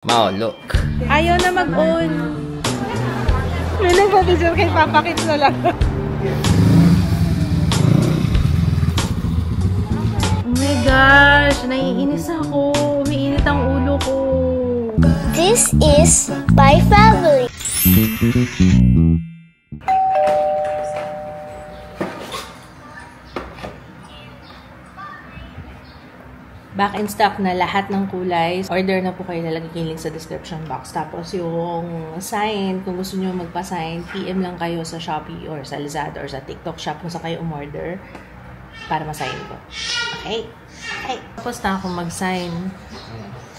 Mao, look. Ayaw na mag-on. May nagpa-picture kay Papa Kids na lang. Oh my gosh, naiinis ako. Umiinit ang ulo ko. This is my family. Back in stock na lahat ng kulay. Order na po kayo, nalagay ko yung link sa description box. Tapos yung sign, kung gusto nyo magpa-sign, PM lang kayo sa Shopee or sa Lazada or sa TikTok shop kung sa kayo umorder para ma-sign ko. Okay? Okay. Tapos na ako mag-sign.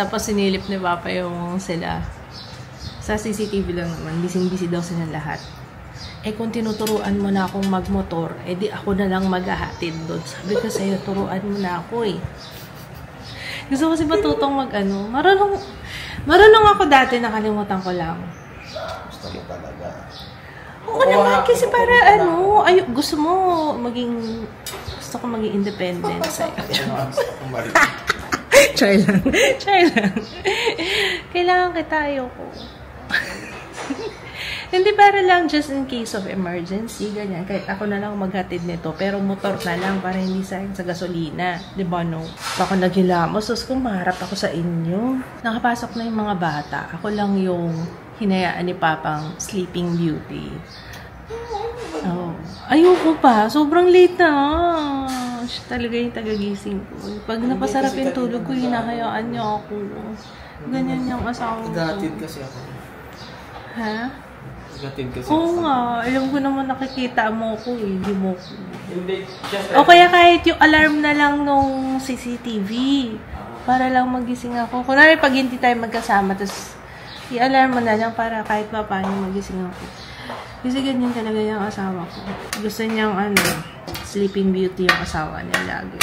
Tapos sinilip ni Papa yung sila. Sa CCTV lang naman, busy-busy daw sila lahat. Eh kung tinuturuan mo na akong magmotor, eh di ako na lang maghahatid doon. Sabi ko sa'yo, turuan mo na ako eh. Gusto ko kasi matutong mag-ano. Marunong ako dati, nakalimutan ko lang. Gusto mo talaga. Oo naman, kasi para ano, ay, gusto mo maging, gusto ko maging independent sa'yo. Try lang. Try lang. Kailangan kita, ayoko. Hindi, para lang just in case of emergency, ganyan. Kahit ako na lang maghatid nito, pero motor na lang para hindi sa gasolina. Diba, no? Ako naghilamos, sus kung maharap ako sa inyo. Nakapasok na yung mga bata. Ako lang yung hinayaan ni Papang Sleeping Beauty. Oh. Ayoko pa. Sobrang late na. Siya talaga yung tagagising ko. Pag napasarap yung tulog ko, hinahayaan niya ako. Ganyan yung asawa ko. Gatid kasi ako. Ha? Gatid kasi Oo nga. Alam ko naman nakikita mo ko eh. Hindi mo ko. O kaya kahit yung alarm na lang nung CCTV. Para lang magising ako. Kunwari pag hindi tayo magkasama, tapos i-alarm mo na lang para kahit pa paano magising ako. Kasi ganyan talaga yung asawa ko. Gusto niyang sleeping beauty yung asawa niya lagi.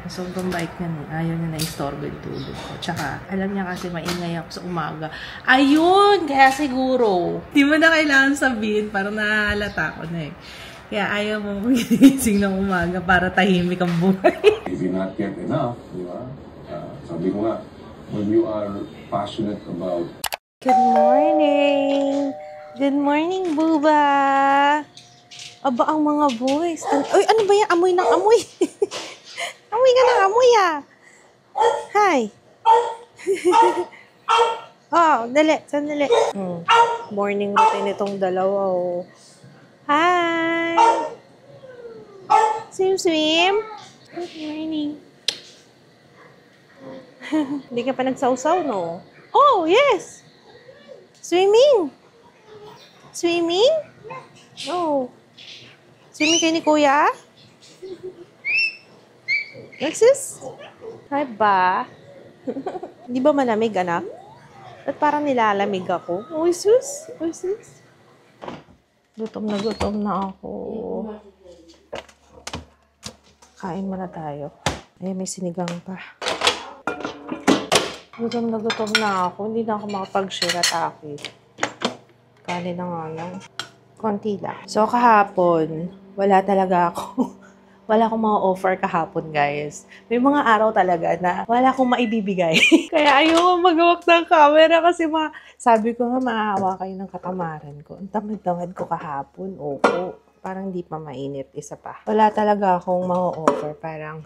Sobrang bait niya nun. Ayaw niya na-istorbo yung tulog ko. Tsaka, alam niya kasi maingay ako sa umaga. Ayun! Kaya siguro. Di mo na kailangan sabihin. Parang nahalata ko na eh. Kaya ayaw mo magising ng umaga para tahimik ang buhay. If you're not yet enough, di ba? Sabi ko nga, when you are passionate about... Good morning! Good morning, Buba! Aba, ang mga boys. Uy, ano ba yan? Amoy ng amoy. Amoy ka ng amoy ah. Hi. Oh, dali. Sandali. Morning routine itong dalawa oh. Hi. Swim. Good morning. Hindi ka pa nagsawsaw, no? Oh, yes. Swimming. Swimming? Oh. Swimming kayo ni Kuya? Alexis? Hi ba? Di ba malamig, anak? At parang nilalamig ako. Uy, sus! Uy, sus! Gutom na ako. Kain muna tayo. Ay, may sinigang pa. Gutom na ako. Hindi na ako makapag-shirataki. Kanin na nga lang. Konti lang. So, kahapon, wala talaga ako. Wala akong mga offer kahapon, guys. May mga araw talaga na wala akong maibibigay. Kaya ayoko magawak ng camera kasi sabi ko nga, maawa kayo ng katamaran ko. Ang tamad-tamad ko kahapon. Opo. Parang di pa mainit. Isa pa. Wala talaga akong mga offer. Parang,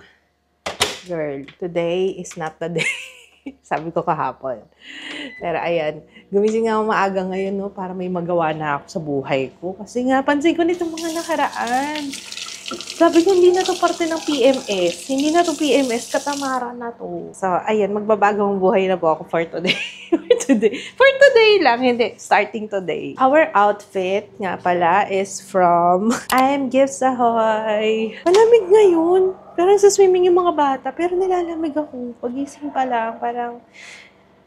girl, today is not the day. Sabi ko kahapon. Pero ayan, gumising nga ako maaga ngayon, no, para may magawa na ako sa buhay ko. Kasi nga, pansin ko nitong mga nakaraan. Sabi ko, hindi na to parte ng PMS. Hindi na to PMS, katamaran na to. So, ayan, magbabagong buhay na po ako for today. For today lang, hindi. Starting today. Our outfit nga pala is from I'm Gifts Ahoy. Malamig ngayon. Parang sa swimming yung mga bata, pero nilalamig ako. Pagising pa lang, parang,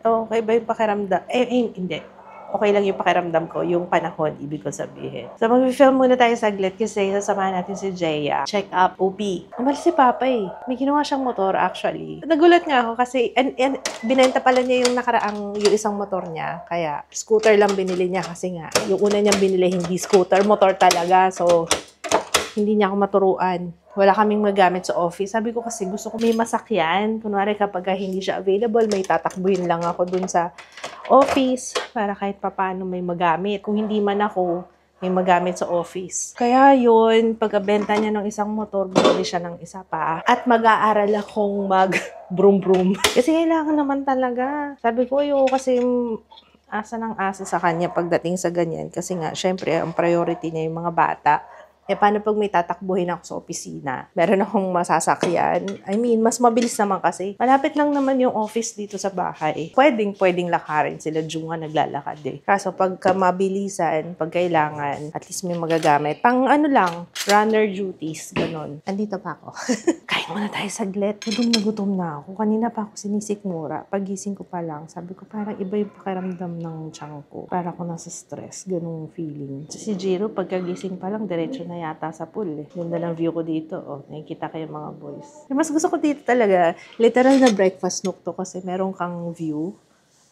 okay ba yung pakiramdam? Hindi. Okay lang yung pakiramdam ko, yung panahon, ibig ko sabihin. So, mag-film muna tayo saglit kasi sasamahan natin si Jaya. Check up, OP. Umalis si Papa eh. May ginawa siyang motor actually. Nagulat nga ako kasi binenta pala niya yung nakaraang yung isang motor niya. Kaya scooter lang binili niya kasi nga yung una niyang binili hindi scooter, motor talaga. So, hindi niya ako maturuan. Wala kaming magamit sa office. Sabi ko kasi gusto ko may masakyan. Kunwari kapag hindi siya available, may tatakbuhin lang ako dun sa office para kahit papaano may magamit. Kung hindi man ako, may magamit sa office. Kaya yun, pagkabenta niya ng isang motor, bumili siya ng isa pa. At mag-aaral akong mag-brum-brum. Kasi kailangan naman talaga. Sabi ko, kasi asa ng asa sa kanya pagdating sa ganyan. Kasi nga, syempre, ang priority niya yung mga bata. Paano pag may tatakbuhin ako sa opisina? Meron akong masasakyan. I mean, mas mabilis naman kasi. Malapit lang naman yung office dito sa bahay. Pwedeng lakarin sila. Junga naglalakad eh. Kaso pagka mabilisan, pag kailangan, at least may magagamit. Pang lang, runner duties, ganon. Andito pa ako. Kain muna tayo saglit. Gutom na ako. Kanina pa ako sinisikmura. Pagising ko pa lang, sabi ko parang iba yung pakiramdam ng tiyan ko. Para ako nasa stress. Ganong feeling. Si Jiro, pagkagising pa lang, diretso na yata sa pool eh. Ganda ng view ko dito. Oh, nakikita kayo mga boys. Mas gusto ko dito talaga. Literal na breakfast nook to kasi meron kang view.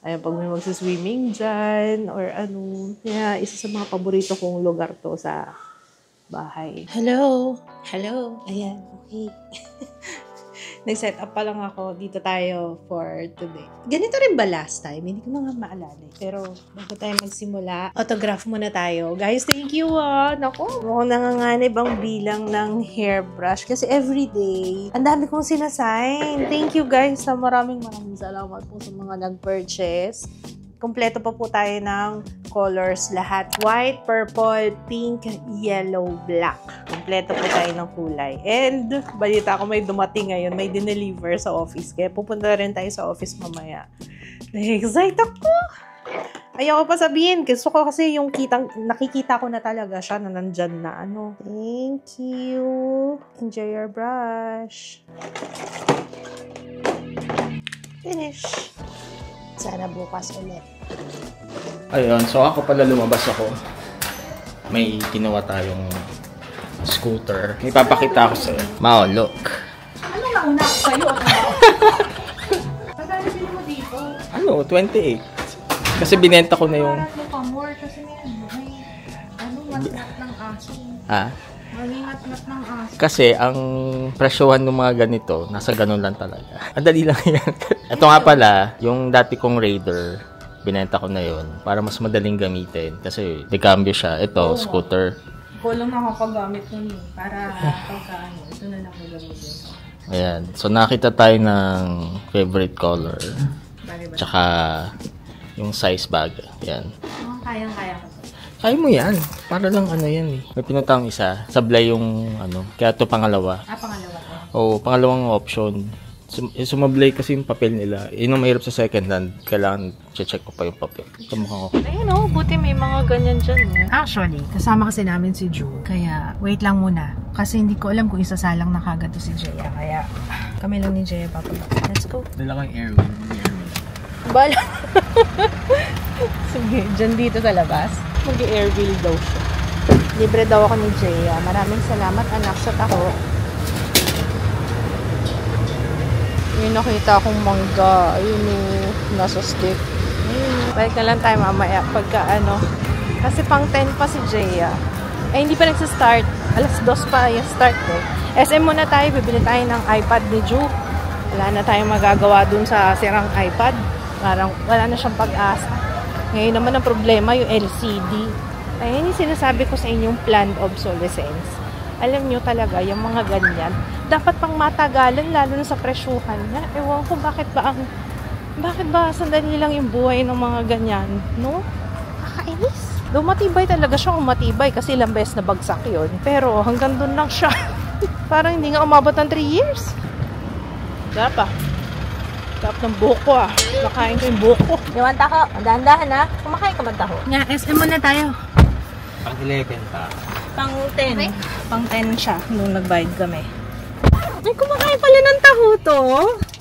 Ayun, pag may magsiswimming dyan or ano. Kaya isa sa mga paborito kong lugar to sa bahay. Hello! Hello! Ayan, okay. Nag-set up pa lang ako. Dito tayo for today. Ganito rin ba last time? Hindi ko na nga maalala. Pero bago tayo magsimula, autograph muna tayo. Guys, thank you Naku, mukhang nanganganib ang bilang ng hairbrush. Kasi everyday, ang dami kong sinasign. Thank you guys. Maraming salamat po sa mga nag-purchase. Kompleto pa po tayo ng colors lahat. White, purple, pink, yellow, black. Kompleto po tayo ng kulay. And, balita ko may dumating ngayon, may dineliver sa office. Kaya pupunta rin tayo sa office mamaya. Na-excite ako! Ayaw ko pa sabihin. Gusto ko kasi yung nakikita ko na talaga siya na nandyan na ano. Thank you. Enjoy your brush. Finish. Sana bukas ulit. Ayun, so ako pala lumabas ako. May ginawa tayong scooter. May papakita ko sa'yo. Mao, look. Ano nauna ako sa'yo? Pagkano din mo dito? Ano, 28. Kasi binenta ko na yung... Parang mo pa more kasi may mat-mat ng aso. Ha? May mat-mat ng aso. Kasi ang presyohan ng mga ganito, nasa ganun lang talaga. Ang dali lang yan. Ito nga pala, yung dati kong Raider, binenta ko na yun para mas madaling gamitin. Kasi decambio siya. Ito, scooter. Ko lang nakakagamit nun eh. Para pagkaano, ito na lang gagamitin. Ayan. So, nakita tayo ng favorite color. Tsaka, yung size bag. Ayan. Kayang-kaya ko. Kaya mo yan. Para lang ano yan eh. May pinutang isa. Sablay yung ano. Kaya ito pangalawa. Pangalawa ko. Oo, pangalawang option. Sumablay kasi yung papel nila. Yun ang mahirap sa second hand. Kailangan check ko pa yung papel. Kamukha ko. Ayun buti may mga ganyan dyan. Actually, kasama kasi namin si Ju. Kaya, wait lang muna. Kasi hindi ko alam kung isasalang na kagad to si Jaya. Kaya, kami lang ni Jaya papalak. Let's go. Dala kang airwheel. Bala. Sige, dyan dito sa labas. Mag-airwheel daw siya. Libre daw ako ni Jaya. Maraming salamat anak sa taho. Yung nakita akong mangga. Ayun nasa stick. Balik na lang tayo mamaya pagka ano. Kasi pang 10 pa si Jaya. Hindi pa nagsistart. Alas 2 pa yung start eh. SM muna tayo. Bibili tayo ng iPad ni Ju. Wala na tayong magagawa dun sa sirang iPad. Parang wala na siyang pag-asa. Ngayon naman ang problema yung LCD. Ayun yung sinasabi ko sa inyong planned obsolescence. Alam nyo talaga, yung mga ganyan, dapat pang matagalan, lalo na sa presyuhan na. Ewan ko, bakit ba sandali lang yung buhay ng mga ganyan, no? Kakainis. Matibay talaga siya kung matibay kasi ilang beses na bagsak yun. Pero hanggang doon lang siya. Parang hindi nga umabot ng 3 years. Dapat. Dapat ng buhok ko Makain ko yung buhok ko. Yung taho, dahan-dahan Kumakain ka man taho. Nga, SM muna tayo. Pang 11 pa. Pang 10. Okay. Pang 10 siya nung nagbayad kami. Ay, kumakain pala ng taho to.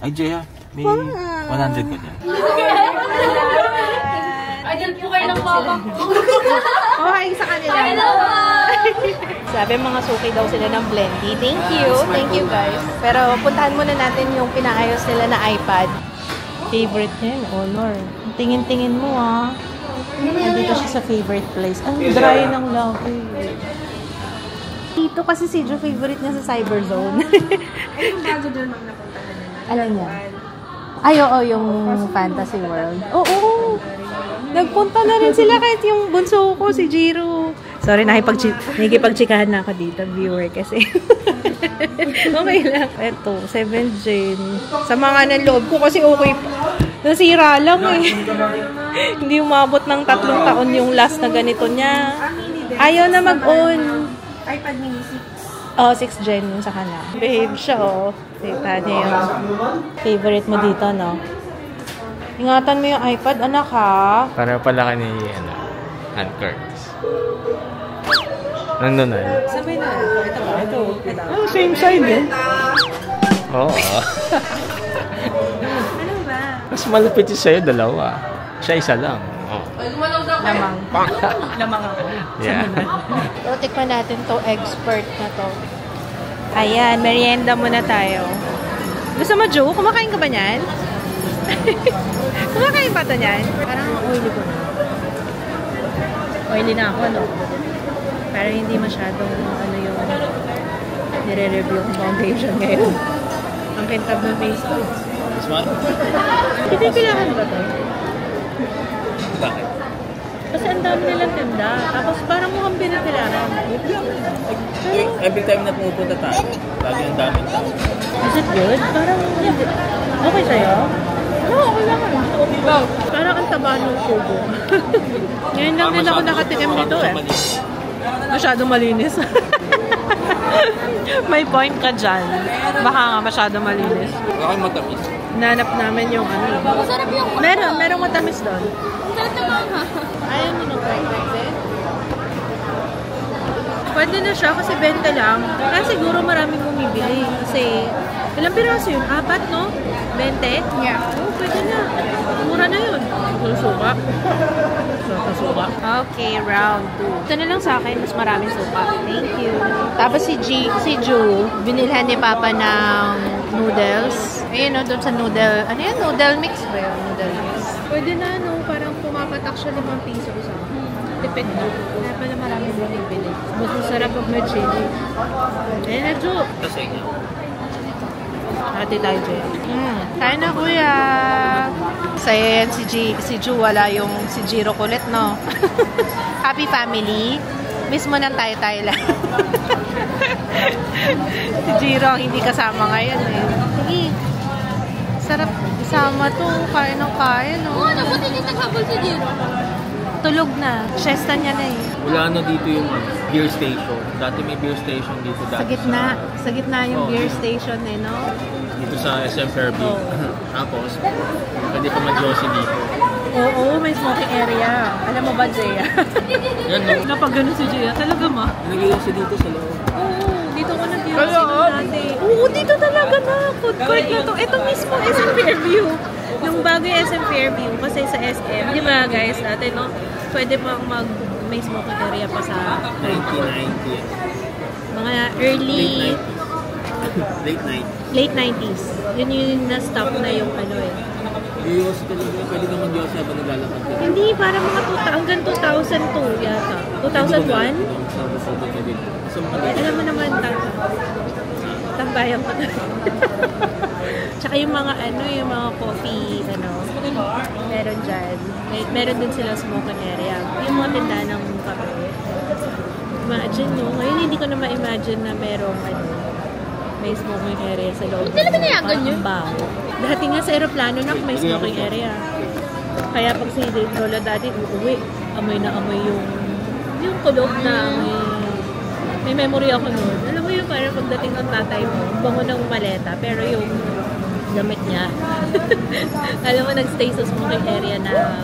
Ay, Jaya. May 100 ka dyan. Ay, dyan po kayo ng mama ko. Okay, sa kanila. Sabi mga suki daw sila ng Blendy. Thank you. Thank you guys. Pero puntahan muna natin yung pinaayos nila na iPad. Favorite niya yun, Honor. Tingin-tingin mo Nandito siya sa favorite place. Ang dry ng love. Dito kasi si Jo favorite niya sa Cyberzone. Ay, yung bago doon ang napuntahan na. Alam niya? Ay, oo, yung Fantasy World. Oo. Nagpunta na rin sila kahit yung bunso ko, si Jiro. Sorry, nakikipagchikahan na ako dito, viewer kasi. Okay lang. Eto, 7 Gen. Sa mga ng loob ko kasi okay pa. Nasira lang eh. Hindi umabot ng 3 taon yung last na ganito niya. Ayaw na mag-on. iPad mini 6. Oh, 6 Gen yung sa kanya. Behave siya, oh. Kita niya yung favorite mo dito, no? Ingatan mo yung iPad, anak, ha? Para pala ka ni, Ann Curtis. Nandun na. Sabay na. Ito ba? Ito. Oh, same side eh. Oo. Ano ba? Mas malapit yung sa'yo, dalawa. Siya isa lang. Oh. Lamang. Lamang ako. Yeah. So, tikman natin to expert na to. Ayan, merienda muna tayo. Gusto mo, Jo? Kumakain ka ba niyan? Kumakain pa to niyan? Parang oily ko na. Oily na ako, no? Pero hindi masyadong ano yung nire-review ng foundation ngayon. Ang kintab ng face ko. Smart? Hindi kailangan ba to? Bakit? Kasi ang dami nilang tinda. Tapos parang mukhang binatilaran. Every time na pumupunta tayo, lagi ang daming tao. Is it good? Parang hindi. Okay sa'yo? Oo, okay lang. Parang ang taba ng kubo. Ngayon lang din ako nakatikim nito eh. Masyadong malinis. May point ka dyan. Baka nga masyadong malinis. Bakit matamis? Nanap namin yung ano. Masarap yung Merong matamis doon. Masarap na mga. Ayaw mo nung pwede na siya kasi benta lang. Kaya siguro maraming bumibili. Kasi ilang piraso yun? 4, no? 20? Yeah. Oo, pwede na. Mura na yun. Suka. Suka. Okay, round 2. Ito na lang sa akin. Mas maraming suka. Thank you. Tapos si Ju, binilhan ni Papa ng noodles. Ayun, no, doon sa noodle. Ano yan? Noodle mix ba yun? Noodle mix. Pwede na, no? Parang pumapatak siya 5 piso isa. Tipid mo. Kaya pala marami bumibili. Mas masarap pag may chili. Ayun na, Ju. Kasi nga. Ate tayo, Jay. Kain na, kuya. Sa'yo yan, si Ju, wala yung si Jiro kulit, no? Happy family. Miss mo ng tayo-tayo lang. Si Jiro ang hindi kasama ngayon, eh. Sige. Sarap isama to. Kain ng kain, no? Oo, nabuti din naghabol si Jiro. Tulog na. Siesta niya na, eh. Wala na dito yung beer station. Dati may beer station dito dati. Sa gitna yung beer station, eh, no? Dito sa SM Fairview. Tapos, pwede pa mag-Josie dito. Oo, may smoking area. Alam mo ba, Jaya? Yan, no? Kapag gano'n si Jaya, talaga ma? Nag-Josie dito sa loob. Oo, dito ko nag-Josie dati. Oo, dito talaga na. Food court na to. Ito mismo, SM Fairview. Nung bago yung SM Fairview, kasi sa SM, di ba guys, dati, no? Pwede pang may smoking area pa sa 1990. mga early... Late 90s. Yun yung na-stop na yung ano eh. Josie talaga. Pwede ka mag-Josie habang naglalakad ka. Hindi, parang mga hanggang 2002 yata. 2001? Alam mo naman, tambayan ko na. Tsaka yung mga yung mga coffee, meron dyan. Meron din silang smoking area. Yung mga tindahan ng kape. Imagine nyo, ngayon hindi ko na ma-imagine na merong may smoking area sa loob. Hindi naman nayagan yun. Dati nga sa aeroplano na may smoking area. Kaya pag si Lola Daddy uuwi, amoy na amoy yung kulog na may memory ako noon. Alam mo yung parang pagdating ng tatay mo, bango ng maleta, pero yung damit niya. Alam mo, nagstay sa smoking area na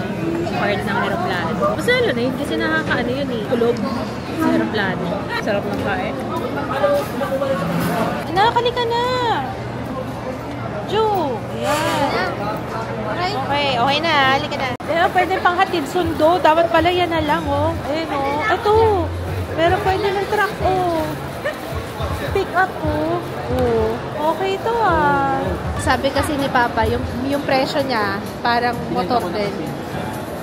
part ng aeroplano. Kasi kasi nakakaano yun eh, kulog sa aeroplano. Sarap ng kain. Nakakali ka na! Ju! Ayan. Okay na. Halika na. Pwede pang hatid sundo. Dapat pala yan na lang, oh. Ayun, oh. Ito. Pero pwede ng truck, oh. Pick up, oh. Oh. Okay ito, ah. Sabi kasi ni Papa, yung presyo niya, parang motor din.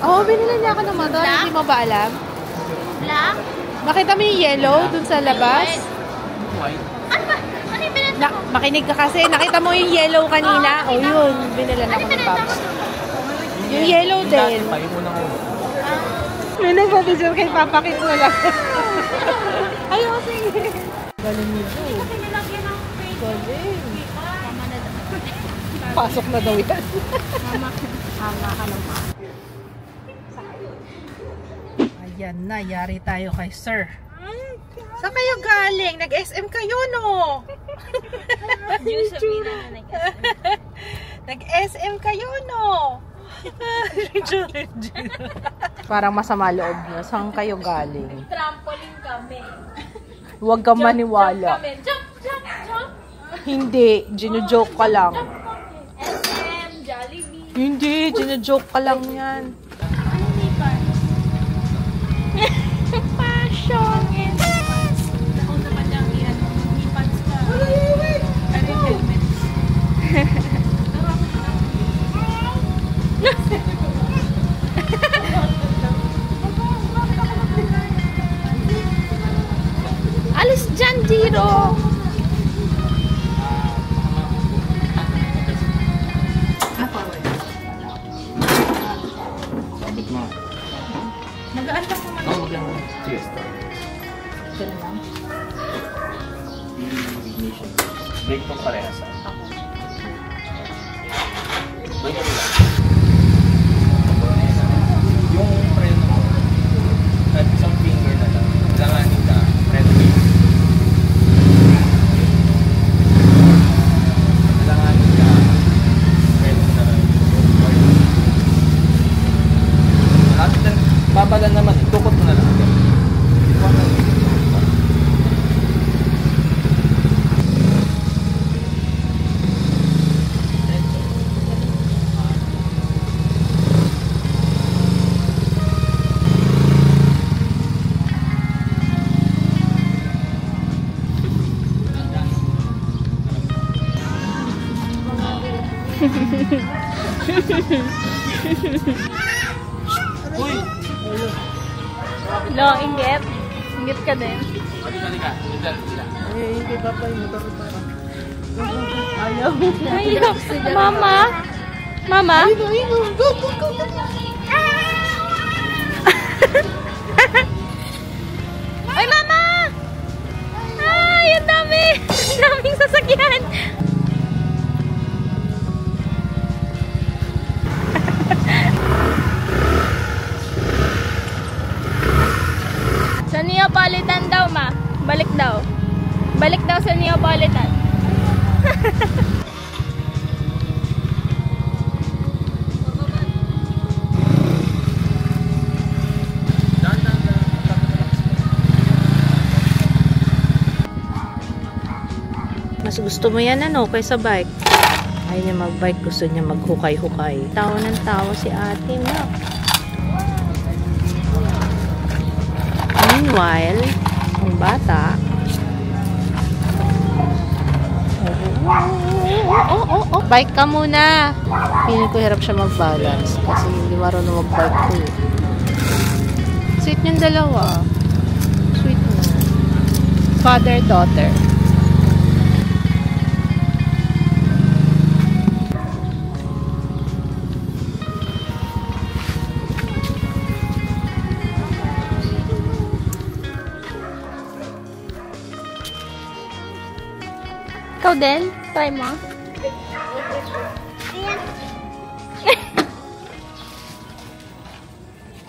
Oo, binila niya ako ng motor. Hindi mo ba alam? Black? Nakita mo yung yellow dun sa labas? white. Ano yung binenta mo? Makinig ka kasi. Nakita mo yung yellow kanina? O yun, binilan ako ni Papa. Yung yellow din. Yung unang ulo. May nagpa-picture kay Papa Kit na lang. Ayaw, sige. Galing nito. Galing. Pasok na daw yan. Tama ka naman. Ayan na, yari tayo kay Sir. Saan kayo galing? Nag-SM kayo, no? Yung sabihin na nag-SM. Nag-SM kayo, no? Parang masama loob nyo. Saan kayo galing? Trampoline kami. Huwag kang maniwala. Jump. Hindi, gino-joke ka lang. SM, Jollibee. Hindi, gino-joke ka lang yan. Ano ni Pan? Passion. Ako sa kanyang iyan. May pants ka. Ano yung helmet? Alis dyan, Jiro! Sabot mo. Magaan lang naman. Oo, maganda. Sige, start. Diyan lang. Ignition. Break tong parehas. Break mo lang. Yung preno mo, at isang finger na lang, langanin ka, preno mo. Langanin ka, preno mo na lang. Malapit lang, babalan naman, tukot mo na lang. Uy! No, inggit. Inggit ka din. Halika. Eh, hindi ba pa yung motor pa? Ayaw. Mama? Mama? Ay, Mama! Ay, ang dami! Ang daming sasakyan! Sa Neapolitan daw, Ma. Balik daw. Balik daw sa Neapolitan. Mas gusto mo yan ano, kaysa bike. Ayaw niya mag-bike, gusto niya maghukay-hukay. Tawa ng tawa si ate, no? Meanwhile, ang bata, bike ka muna. Piling ko hirap siya mag-balance kasi hindi marunong mag-bike ko eh. Sweet yung dalawa. Sweet mo. Father-daughter. Ikaw din? Try mo.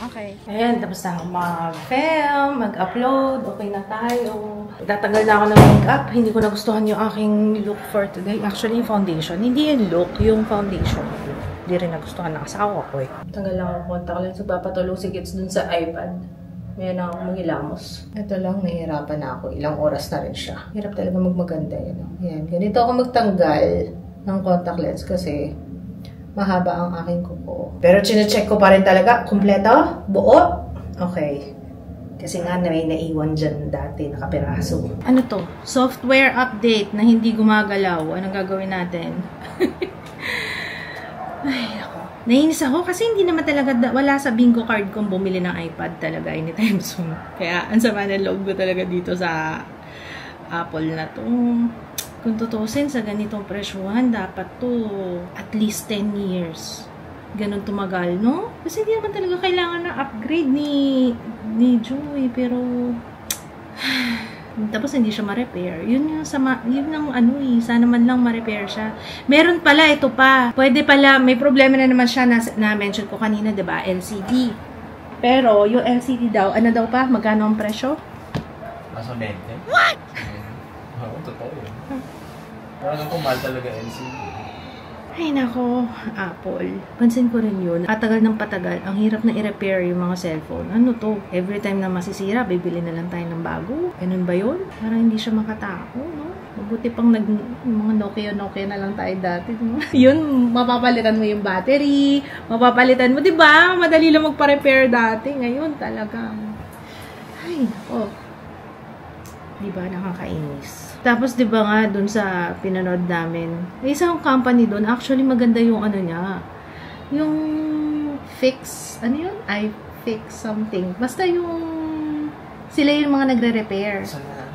Okay. Ayan, tapos na ako mag-film, mag-upload, okay na tayo. Tatanggal na ako ng makeup. Hindi ko nagustuhan yung aking look for today. Actually, yung foundation. Hindi yung look, yung foundation. Hindi rin nagustuhan ng asawa ko eh. Tanggal lang ako contact lens. Magpapatulong si Kids dun sa iPad. Mayroon na akong magilamos. Ito lang, nahihirapan na ako. Ilang oras na rin siya. Hirap talaga magmaganda yun. Ayan, ganito ako magtanggal ng contact lens kasi mahaba ang aking kuko. Pero chine-check ko pa rin talaga. Kumpleto? Buo? Okay. Kasi nga may naiwan dyan dati, nakapiraso. Ano to? Software update na hindi gumagalaw. Anong gagawin natin? Ay, ako. Nainis ako kasi hindi naman talaga, wala sa bingo card kong bumili ng iPad talaga anytime soon. Kaya, ang sama ng loob ko talaga dito sa Apple na to. Kung tutusin sa ganitong presyuhan, dapat to at least 10 years. Ganun tumagal, no? Kasi hindi naman talaga kailangan ng upgrade ni Joey, pero tapos hindi siya ma-repair. Yun yung ano sana man lang ma-repair siya. Meron pala, ito pa. Pwede pala, may problema na naman siya na mention ko kanina, 'di ba? LCD. Pero yung LCD daw, ano daw pa? Magkano ang presyo? Masolente? What? Oo, totoo yun. Pero alam ko, mahal talaga LCD. Ay nako, Apple. Pansin ko rin yun. Atagal ng patagal, ang hirap na i-repair yung mga cellphone. Ano to? Every time na masisira, bibili na lang tayo ng bago. Ganun ba yun? Parang hindi siya makatako, no? Mabuti pang mga Nokia na lang tayo dati. No? Yun, mapapalitan mo yung battery, mapapalitan mo, di ba? Madali lang magpa-repair dati. Ngayon talaga. Ay nako. Di ba nakakainis? Tapos, di ba nga, dun sa pinanood namin, may isang company dun, actually maganda yung ano niya. Yung fix, ano yun? iFix something. Basta yung, sila yung mga nagre-repair. Saan na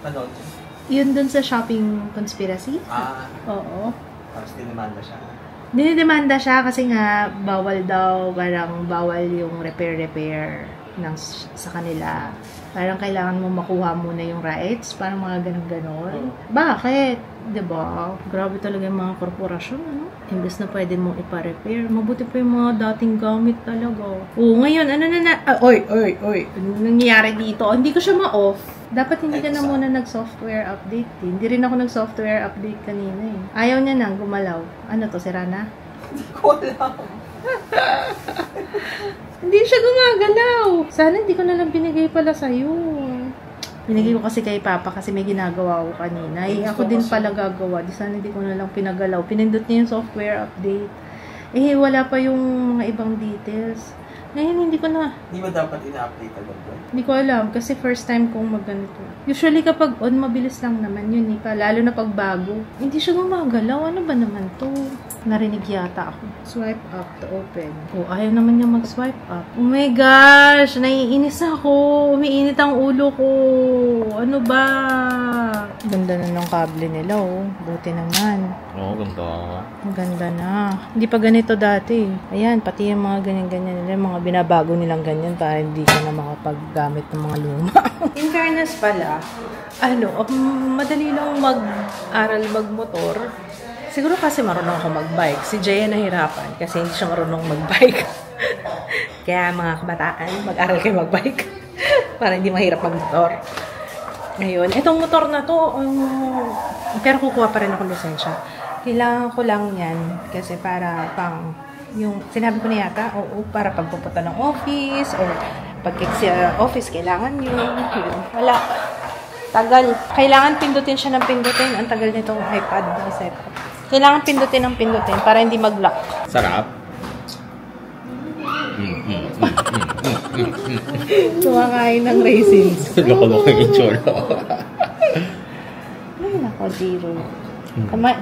panood? Yun dun sa shopping conspiracy? Oo. Tapos dinimanda siya. Dinidemanda siya kasi nga, bawal daw, parang bawal yung repair sa kanila. Parang kailangan mo makuha muna yung rights, parang mga ganun-ganon. Bakit? Diba? Grabe talaga yung mga korporasyon, ano? Imbes na pwede mong ipa-repair. Mabuti pa yung mga dating gamit talaga. Oo, ngayon, ano na oy, ano nangyayari dito? Hindi ko siya ma-off. Dapat hindi ka na muna nag-software update. Hindi rin ako nag-software update kanina eh. Ayaw niya nang gumalaw. Ano to, sira na? Hindi ko alam. Hindi siya gumagalaw. Sana hindi ko na lang binigay pala sa'yo. Binigay ko kasi kay Papa kasi may ginagawa ko kanina. Eh, ako din pala gagawa. Di sana hindi ko na lang pinagalaw. Pinindot niya yung software update. Eh, wala pa yung mga ibang details. Ngayon, hindi ko na. Hindi ba dapat ina-update agad ba? Hindi ko alam kasi first time kong magganito. Usually kapag on, mabilis lang naman yun eh. Lalo na pag bago. Hindi siya gumagalaw. Ano ba naman to? Narinig yata ako. Swipe up to open. Oh, ayaw naman niya mag-swipe up. Oh my gosh! Naiinis ako. Umiinit ang ulo ko. Ano ba? Ganda na ng kable nila oh. Buti naman. Oo, ganda. Maganda na. Hindi pa ganito dati. Ayan, pati yung mga ganyan-ganyan nila, mga binabago nilang ganyan para hindi ka na makapaggamit ng mga luma. In fairness pala, madali lang mag-aral magmotor. Siguro kasi marunong ako mag-bike. Si Jaya nahirapan kasi hindi siya marunong mag-bike. Kaya mga kabataan, mag-aral kayo mag-bike para hindi mahirap mag-motor. Ngayon, itong motor na to, pero kukuha pa rin ako lisensya. Kailangan ko lang yan kasi para pang yung sinabi ko na yata, para pagpupunta ng office or pag-kick office, kailangan yun. Wala. Tagal. Kailangan pindutin siya ng pindutin. Ang tagal nitong iPad na set. Kailangan pindutin ng pindutin para hindi mag-lock. Sarap. Kumakain ng raisins. Loko-loko yung itsura. Ay, nako, zero.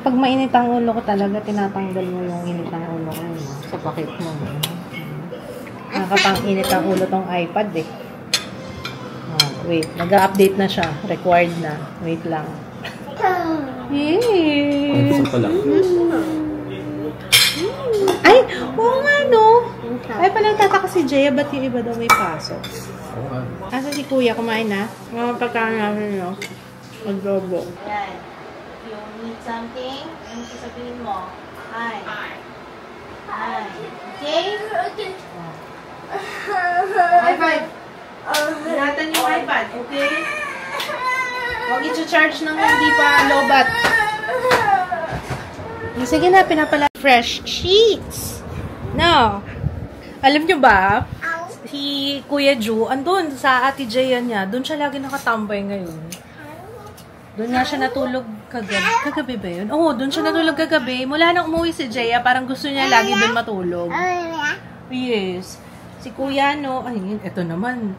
Pag mainit ang ulo ko talaga, tinatanggal mo yung init ng ulo ko sa pakit mo. Nakapang-init ang ulo tong iPad eh. Wait, nag-update na siya. Required na. Wait lang. Yay! Ay, oo nga no. Ay, palang tataka si Jaya, ba't yung iba daw may pasok? Asa si Kuya, kumain na? Mga pagkain namin, no? Mag-robo. Yan. You need something? Ano sasabihin mo? Hi. Hi. Okay? High five. Ingatan yung iPad, okay? Huwag i-charge ng hindi pa lobat. Sige na, pinapala. Fresh sheets. No. Alam nyo ba, si Kuya Ju, andun sa Ate Jaya niya, doon siya lagi nakatambay ngayon. Doon nga siya natulog kagabi. Kagabi ba yun? Oo, doon siya natulog kagabi. Mula nang umuwi si Jaya, parang gusto niya lagi doon matulog. Yes. Si Kuya, no, ay, ito naman.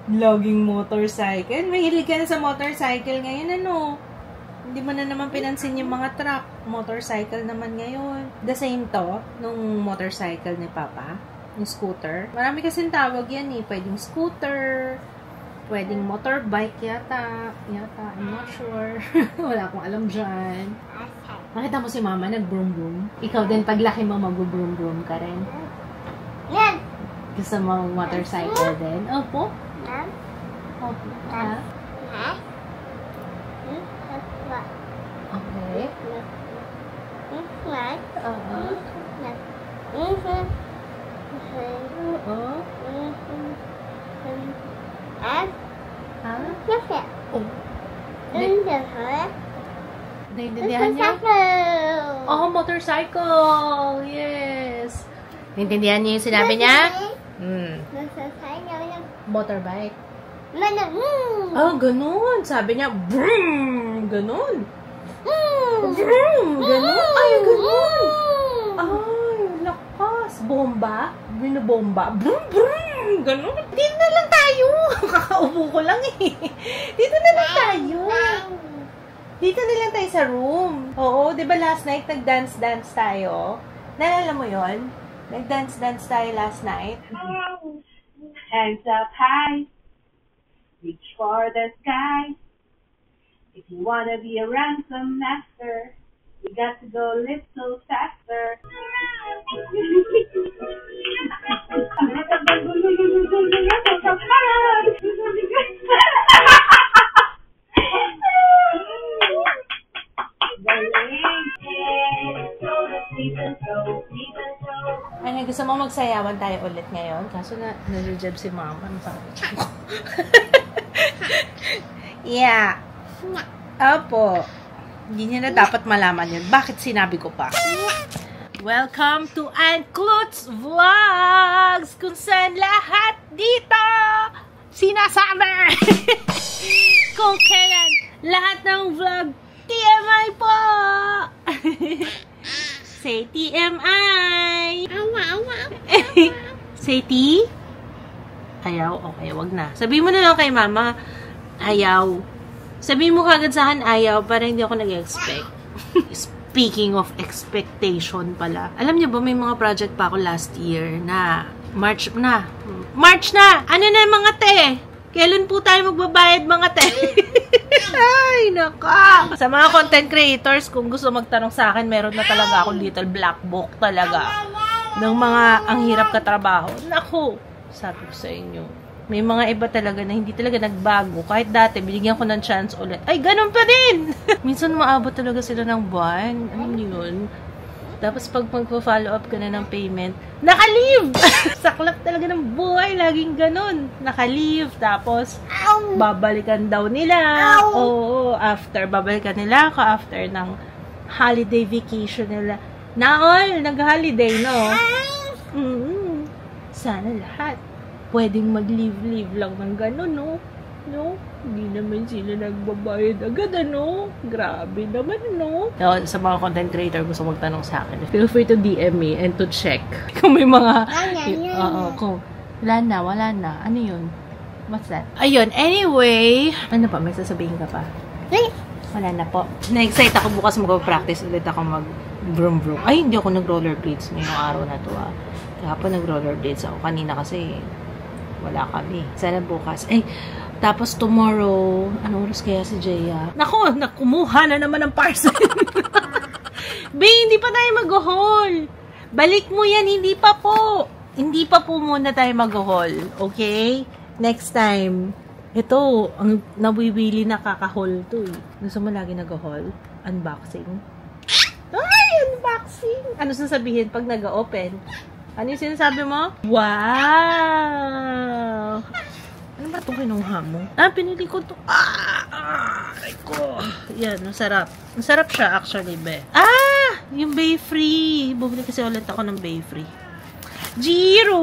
Laging motorcycle. Mahilig ka na sa motorcycle ngayon, ano? Hindi mo na naman pinansin yung mga truck. Motorcycle naman ngayon. The same to, nung motorcycle ni Papa. Yung scooter. Marami kasing tawag yan eh. Pwedeng scooter, pwedeng motorbike yata. I'm not sure. Wala akong alam dyan. Nakita mo si mama nag-broom-broom? Ikaw din, paglaki mo mag-broom-broom ka rin? Yan. Gusto mo motorcycle din? Opo. Opo. Ha? Okay. Naintindihan niyo? Oh, motorcycle! Yes! Naintindihan niyo yung sinabi niya? Motorbike. Oh, ganun. Sabi niya, vroom! Ganun. Vroom! Ganun. Ay, ganun. Ay, lakas. Bomba? Binobomba? Vroom! Vroom! Ganun. Dito na lang tayo. Kakaupo ko lang eh. Dito na lang tayo. Dito na lang tayo sa room. Oo, di ba last night nag-dance-dance tayo? Nalala mo yon? Nag-dance-dance tayo last night. Hands up high, reach for the sky. If you wanna be a ransom master, you got to go a little faster. Ay, gusto mo magsayawan tayo ulit ngayon? Kaso na, nare-jeb si mama. Ano sabi ko? Yeah. Opo. Hindi niya na dapat malaman yun. Bakit sinabi ko pa? Welcome to Aunt Klutz Vlogs! Kung saan lahat dito sinasama! Kung kailan lahat ng vlog TMI po! Say TMI! Say T? Ayaw? Okay, wag na. Sabihin mo na lang kay mama, ayaw. Sabihin mo kagad sa akin, ayaw, para hindi ako nag-expect. Speaking of expectation pala. Alam niyo ba, may mga project pa ako last year na March na! Ano na mga te? Kailan po tayo magbabayad mga te? Ay, naka! Sa mga content creators, kung gusto magtanong sa akin, meron na talaga akong little black book talaga. Ng mga ang hirap katrabaho. Naku! Sabi ko sa inyo. May mga iba talaga na hindi talaga nagbago. Kahit dati, binigyan ko ng chance ulit. Ay, ganun pa din! Minsan maabot talaga sila ng buwan. Ano yun? Tapos pag magpo-follow up ka na ng payment, naka-leave! Saklap talaga ng buhay. Laging ganun. Naka-leave. Tapos, babalikan daw nila. Oo, after. Babalikan nila ako after ng holiday vacation nila. Na-all, nag-holiday, no? Sana lahat pwedeng mag-leave lang ng gano'n, no? No? Hindi naman sila nagbabayad agad, ano? Grabe naman, no? Sa mga content creator gusto magtanong sa akin, feel free to DM me and to check kung may mga... kung wala na. Ano yun? What's that? Ayun, anyway. Ano pa? May sasabihin ka pa? Wala na po. Na-excite ako bukas mag-practice ulit ako mag-vroom-vroom. Ay, hindi ako nag-rollerblades ngayong araw na to, ah. Kahapon nag-rollerblades ako. Kanina kasi wala kami. Sana bukas. Ay, tapos tomorrow, anong oras kaya si Jaya? Nako, nakumuha na naman ng parcel. Be, hindi pa tayo mag-haul. Balik mo yan, hindi pa po. Hindi pa po muna tayo mag-haul. Okay? Next time. Ito, ang nawiwili na kaka-haul to eh. Gusto mo lagi nag-haul? Unboxing? Ay, unboxing! Ano sasabihin pag nag-open? Ano yung sinasabi mo? Wow! Ano ba itong kinuha mo? Pinili ko ito. Ay ko. Yan, masarap. Masarap siya actually, be. Yung Bay Free. Bumili kasi ulit ako ng Bay Free. Jiro!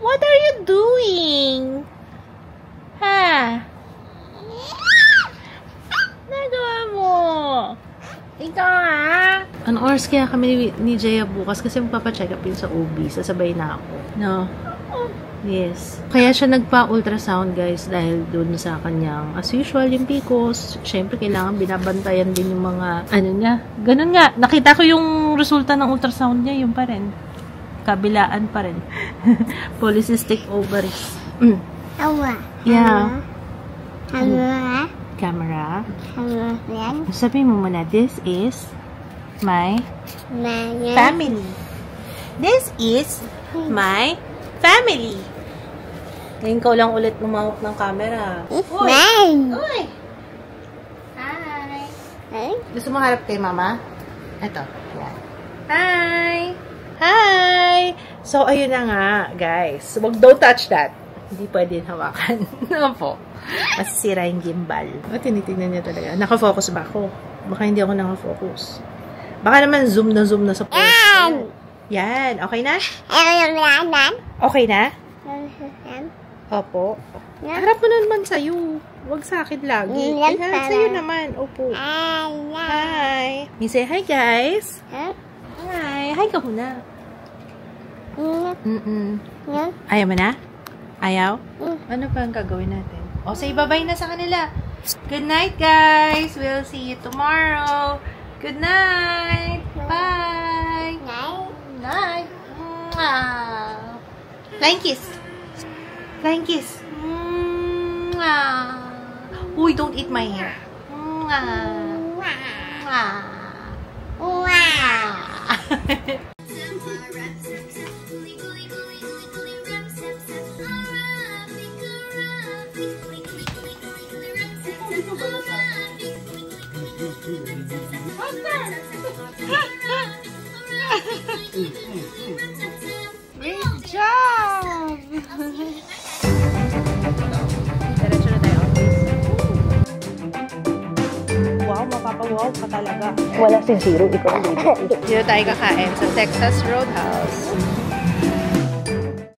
What are you doing? Ha? Nagawa mo? Ikaw ha? Anong oras kaya kami ni Jaya bukas? Kasi magpapacheck up yun sa OB. Sasabay na ako. No? Yes. Kaya siya nagpa-ultrasound guys dahil doon sa kanyang as usual yung PCOS. Siyempre kailangan binabantayan din yung mga ano niya. Ganun nga. Nakita ko yung resulta ng ultrasound niya. Yung pa rin. Kabilaan pa rin. Polycystic ovaries. Yeah. Camera. Camera. Camera. Sabi mo muna, this is my family. This is my family. Ngayon ko lang ulit lumawak ng camera. Uy! Uy! Hi! Gusto mo harap kay mama? Ito. Yan. Hi! Hi! So, ayun na nga, guys. Don't touch that. Hindi pwede hawakan. Ano po? Masisira yung gimbal. O, tinitignan niya talaga. Nakafocus ba ako? Baka hindi ako nakafocus. Baka naman zoom na sa post. Yan. Okay na? Okay na? Opo. Harap mo naman sa'yo. Huwag sa akin lagi. Yan, sa'yo naman. Opo. Hi. You say hi, guys. Hi. Hi ka muna. Ayaw mo na? Ayaw? Ano pa ang gagawin natin? O, say bye-bye na sa kanila. Good night, guys. We'll see you tomorrow. Good night. Bye. Night. Flying kiss. Flying kiss. Uy, don't eat my hair. Great job! Diretso na tayo. Wow, mapapawaw ka talaga. Wala si Zero, ikaw ang baby. Dito tayo kakain sa Texas Roadhouse.